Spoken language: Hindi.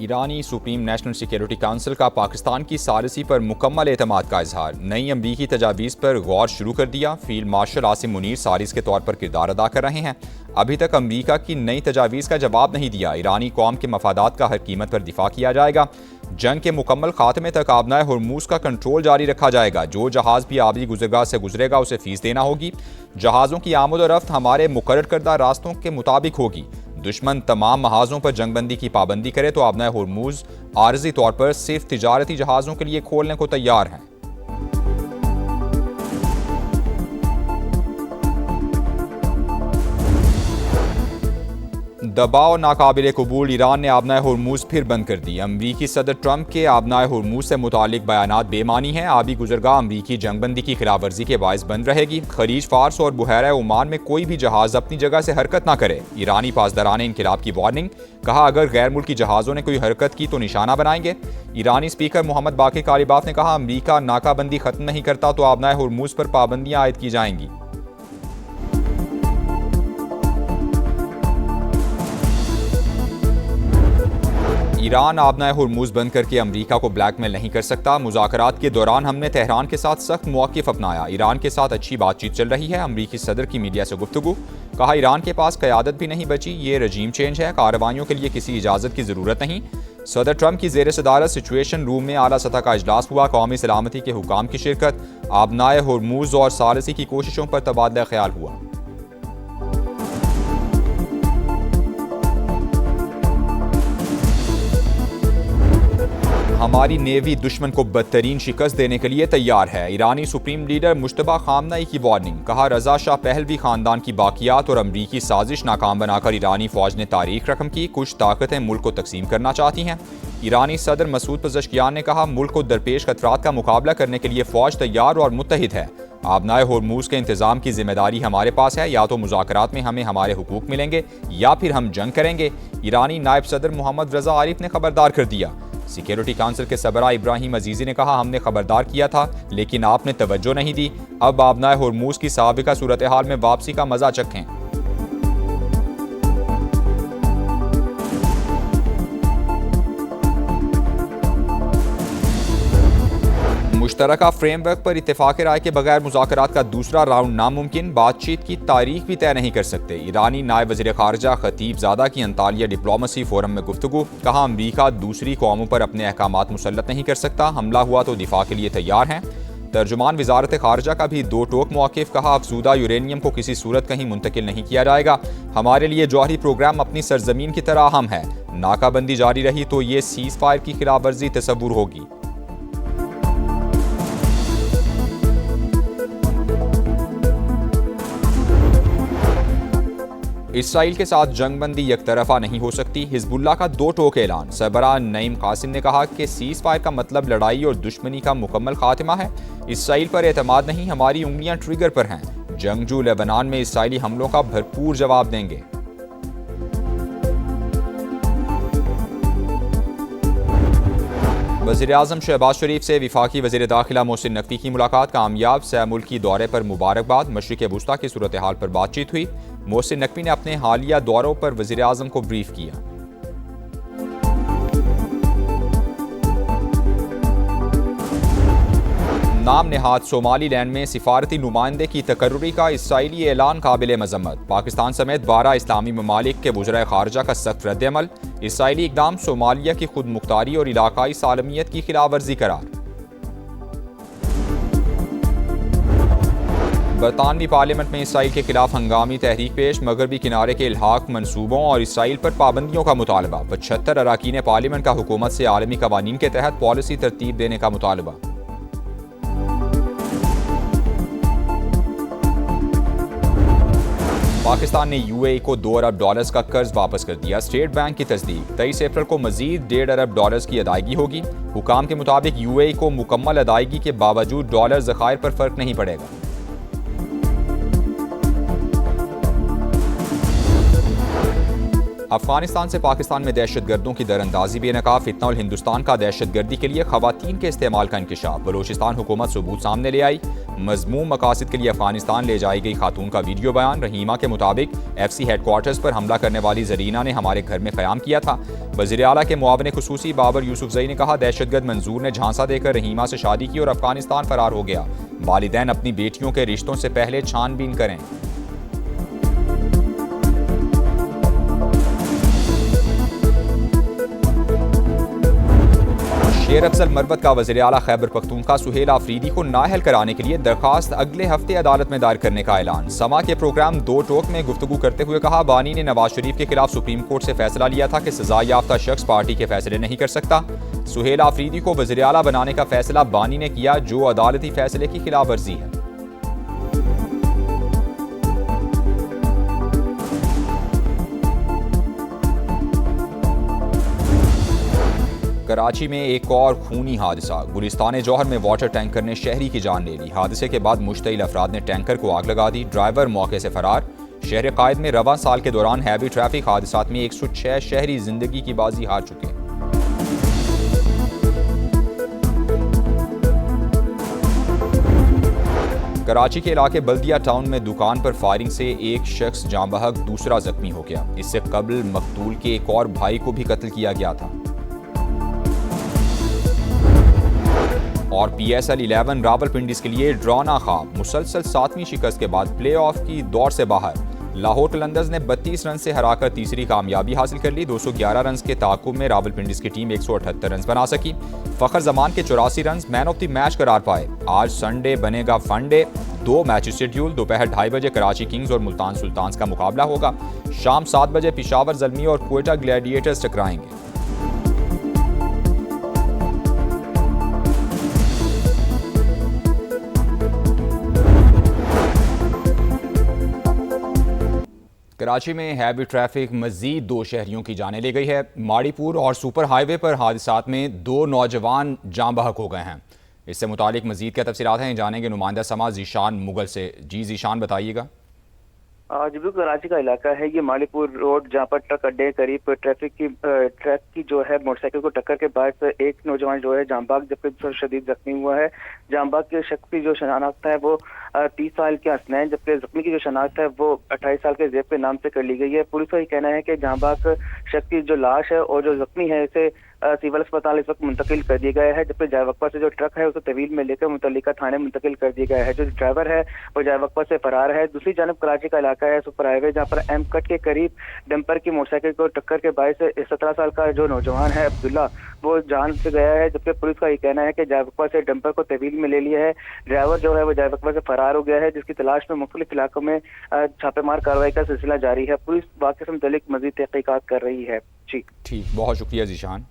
ईरानी सुप्रीम नेशनल सिक्योरिटी काउंसिल का पाकिस्तान की सालिसी पर मुकम्मल एतमाद का इजहार। नई अमरीकी तजावीज़ पर गौर शुरू कर दिया। फील्ड मार्शल आसिम मुनीर सालिस के तौर पर किरदार अदा कर रहे हैं। अभी तक अमरीका की नई तजावीज़ का जवाब नहीं दिया। ईरानी कौम के मफादात का हर कीमत पर दिफा किया जाएगा। जंग के मुकम्मल खात्मे तक आबनाए हुर्मुज़ का कंट्रोल जारी रखा जाएगा। जो जहाज़ भी आबी गुजरगाह से गुजरेगा उसे फीस देना होगी। जहाज़ों की आमद और रफ्त हमारे मुकर्रर करदा रास्तों के मुताबिक होगी। दुश्मन तमाम महाजों पर जंगबंदी की पाबंदी करे तो आबनाए हुर्मुज़ आर्जी तौर पर सिर्फ तिजारती जहाज़ों के लिए खोलने को तैयार हैं। दबाव नाकाबिले कबूल। ईरान ने आबनाए हुर्मुज़ फिर बंद कर दी। अमरीकी सदर ट्रंप के आबनाए हुर्मुज़ से मुतालिक बयानात बेमानी हैं। आबी गुजरगाह अमरीकी जंगबंदी की खिलाफवर्जी के बायस बंद रहेगी। खलीज फार्स और बुहैरा ओमान में कोई भी जहाज़ अपनी जगह से हरकत ना करे। ईरानी पासदारान इनकिलाब की वार्निंग। कहा अगर गैर मुल्की जहाज़ों ने कोई हरकत की तो निशाना बनाएंगे। ईरानी स्पीकर मोहम्मद बाक़िर कालिबाफ ने कहा अमरीका नाकाबंदी खत्म नहीं करता तो आबनाए हुर्मुज़ पर पाबंदियाँ आयद की जाएंगी। ईरान आबनाए हुर्मुज़ बंद करके अमरीका को ब्लैकमेल नहीं कर सकता। मुज़ाकरात के दौरान हमने तेहरान के साथ सख्त मौक़िफ़ अपनाया। ईरान के साथ अच्छी बातचीत चल रही है। अमरीकी सदर की मीडिया से गुफ्तगू। कहा ईरान के पास क़यादत भी नहीं बची। ये रजीम चेंज है। कार्रवाइयों के लिए किसी इजाज़त की ज़रूरत नहीं। सदर ट्रंप की ज़ेर सदारत सिचुएशन रूम में आला सतह का इजलास हुआ। कौमी सलामती के हुकाम की शिरकत। आबनाए हुर्मुज़ और सालिसी की कोशिशों पर तबादला ख्याल हुआ। हमारी नेवी दुश्मन को बदतरीन शिकस्त देने के लिए तैयार है। ईरानी सुप्रीम लीडर मुश्तबा खामनई की वार्निंग। कहा रजा शाह पहलवी खानदान की बाकियात और अमरीकी साजिश नाकाम बनाकर ईरानी फौज ने तारीख रकम की। कुछ ताकतें मुल्क को तकसीम करना चाहती हैं। ईरानी सदर मसूद पज़ेश्कियान ने कहा मुल्क को दरपेश खतरात का मुकाबला करने के लिए फौज तैयार और मुत्तहिद है। आबनाए हुर्मुज़ के इंतजाम की जिम्मेदारी हमारे पास है। या तो मुज़ाकरात में हमें हमारे हुकूक मिलेंगे या फिर हम जंग करेंगे। ईरानी नायब सदर मोहम्मद रजा आरिफ ने खबरदार कर दिया। सिक्योरिटी काउंसिल के सबरा इब्राहिम अजीज़ी ने कहा हमने खबरदार किया था लेकिन आपने तवज्जो नहीं दी। अब आबनाए हुर्मुज़ की साबिका सूरत हाल में वापसी का मजा चखें। मुश्तरका फ्रेमवर्क पर इत्तेफाक राय के बगैर मुज़ाकरात का दूसरा राउंड नामुमकिन। बातचीत की तारीख भी तय नहीं कर सकते। ईरानी नायब वज़ीर ख़ारजा खतीब ज़ादा की अंतालिया डिप्लोमेसी फोरम में गुफ्तगू। कहा अमरीका दूसरी कौमों पर अपने अहकामात मुसल्लत नहीं कर सकता। हमला हुआ तो दिफा के लिए तैयार हैं। तर्जुमान वज़ारत ख़ारजा का भी दो टोक मौक़िफ़। कहा अफज़ूदा यूरेनियम को किसी सूरत कहीं मुंतकिल नहीं किया जाएगा। हमारे लिए जौहरी प्रोग्राम अपनी सरजमीन की तरह अहम है। नाकाबंदी जारी रही तो ये सीज़ फायर की खिलाफवर्जी तस्वुर होगी। इसराइल के साथ जंगबंदी यकतरफा नहीं हो सकती। हिजबुल्लाह का दो टोक ऐलान। सरबराह नईम कासिम ने कहा कि सीज़ फायर का मतलब लड़ाई और दुश्मनी का मुकम्मल खात्मा है। इसराइल पर एतमाद नहीं, हमारी उंगलियां ट्रिगर पर हैं। जंगजू लेबनान में इसराइली हमलों का भरपूर जवाब देंगे। वज़ीर-ए-आज़म शहबाज शरीफ से वफाकी वज़ीर दाखिला मोहसिन नकवी की मुलाकात। कामयाब सह मुल्की दौरे पर मुबारकबाद। मशरिक़ वुस्ता की सूरत हाल पर बातचीत हुई। मोहसिन नकवी ने अपने हालिया दौरों पर वज़ीर-ए-आज़म को ब्रीफ किया। नाम नेहाद सोमालीलैंड में सिफारती नुमाइंदे की तकर्रुरी का इसराइली ऐलान काबिल मज़म्मत। पाकिस्तान समेत 12 इस्लामी ममालिक के वज़राए ख़ारजा का सख्त रद्द-ए-अमल। इसराइली इक़दाम सोमालिया की खुद मुख्तारी और इलाकाई सालमियत की खिलाफवर्जी करार। बरतानवी पार्लियामेंट में इसराइल के खिलाफ हंगामी तहरीक पेश। मगरबी किनारे के इल्हाक मनसूबों और इसराइल पर पाबंदियों का मुतालबा। 75 अरकान पार्लियामेंट का हुकूमत से आलमी कवानीन के तहत पॉलिसी तरतीब देने का मुतालबा। पाकिस्तान ने UAE को $2 अरब का कर्ज वापस कर दिया। स्टेट बैंक की तस्दीक। 23 अप्रैल को मजीद $1.5 अरब की अदायगी होगी। हुकाम के मुताबिक UAE को मुकम्मल अदायगी के बावजूद डॉलर ज़खायर पर फर्क नहीं पड़ेगा। अफगानिस्तान से पाकिस्तान में दहशतगर्दों की दरअंदाजी बेनकाब, फितना और हिंदुस्तान का दहशतगर्दी के लिए खवातीन के इस्तेमाल का इंकशाफ। बलोचिस्तान हुकूमत सबूत सामने ले आई। मजमूम मकासद के लिए अफगानिस्तान ले जाई गई खातून का वीडियो बयान। रहीमा के मुताबिक FC हेडक्वार्टर्स पर हमला करने वाली जरीना ने हमारे घर में क़याम किया था। वज़ीर आला के मुआविन खुसूसी बाबर यूसुफजई ने कहा, दहशतगर्द मंजूर ने झांसा देकर रहीमा से शादी की और अफगानिस्तान फरार हो गया। वालिदैन अपनी बेटियों के रिश्तों से पहले छानबीन करें। शेर अफजल मरवत का वज़ीर आला खैबर पख्तूनख्वा सुहेल आफरीदी को नाअहल कराने के लिए दरखास्त अगले हफ्ते अदालत में दायर करने का ऐलान। समा के प्रोग्राम दो टोक में गुफ्तगू करते हुए कहा, बानी ने नवाज शरीफ के खिलाफ सुप्रीम कोर्ट से फैसला लिया था कि सजा याफ्ता शख्स पार्टी के फैसले नहीं कर सकता। सुहेल आफरीदी को वज़ीर आला बनाने का फैसला बानी ने किया, जो अदालती फैसले की खिलाफ वर्जी है। कराची में एक और खूनी हादसा। गुलिस्तान जौहर में वाटर टैंकर ने शहरी की जान ले ली। हादसे के बाद मुश्तइल अफराद ने टैंकर को आग लगा दी। ड्राइवर मौके से फरार। शहर कायद में रवां साल के दौरान हैवी ट्रैफिक हादसात में 106 शहरी जिंदगी की बाजी हार चुके। कराची के इलाके बल्दिया टाउन में दुकान पर फायरिंग से एक शख्स जाँ बहक, दूसरा जख्मी हो गया। इससे कबल मकतूल के एक और भाई को भी कत्ल किया गया था। और PSL 11 रावलपिंडी के लिए ड्रॉना ख्वाब। मुसलसल 7वीं शिकस्त के बाद प्लेऑफ की दौड़ से बाहर। लाहौर कलंदर्स ने 32 रन से हराकर तीसरी कामयाबी हासिल कर ली। 211 रन के ताकुब में रावलपिंडी की टीम 178 रन बना सकी। फखर जमान के 84 run man of the match करार पाए। आज संडे बनेगा फन डे। 2 match schedule. दोपहर 2:30 बजे कराची किंग्स और मुल्तान सुल्तान्स का मुकाबला होगा। शाम 7 बजे पिशावर ज़ल्मी और क्वेटा ग्लैडिएटर्स टकराएंगे। कराची में हैवी ट्रैफिक मजीद 2 शहरियों की जानें ले गई है। माड़ीपुर और सुपर हाईवे पर हादसात में 2 नौजवान जाँ बहक हो गए हैं। इससे मुतालिक मजीद क्या तफसीलात हैं, जानेंगे नुमाइंदा समा जीशान मुगल से। जी जीशान, बताइएगा। जी बिल्कुल, कराची का इलाका है ये मालीपुर रोड, जहाँ पर ट्रक अड्डे करीब ट्रक की जो है मोटरसाइकिल को टक्कर के बाद एक नौजवान जो है जांबाग जबकि शदीद जख्मी हुआ है। जांबाग के शख्स की जो शनाख्त है वो 30 साल के हसनैन, जबकि जख्मी की जो शनाख्त है वो 28 साल के ज़ैब के नाम से कर ली गई है। पुलिस का ये कहना है कि जांबाग शख्स की जो लाश है और जो जख्मी है इसे सिविल अस्पताल इस वक्त मुंतकिल कर दिया गया है, जबकि जायवकफा से जो ट्रक है उसे तवील में लेकर मुतल्लिका थाने मुंतकिल कर दिया गया है। जो ड्राइवर है वो जायवकफा से फरार है। दूसरी जानब कराची का इलाका है सुपर हाईवे, जहाँ पर एम कट के करीब डंपर की मोटरसाइकिल को टक्कर के बायस 17 साल का जो नौजवान है अब्दुल्ला वो जान से गया है, जबकि पुलिस का ये कहना है कि जायवकफा से डंपर को तवील में ले लिया है। ड्राइवर जो है वो जायवकफा से फरार हो गया है, जिसकी तलाश में मुख्तलिफ इलाकों में छापेमार कार्रवाई का सिलसिला जारी है। पुलिस वाक़े से मुतल्लिक मज़ीद तहकीकात कर रही है। जी ठीक, बहुत शुक्रिया जीशान।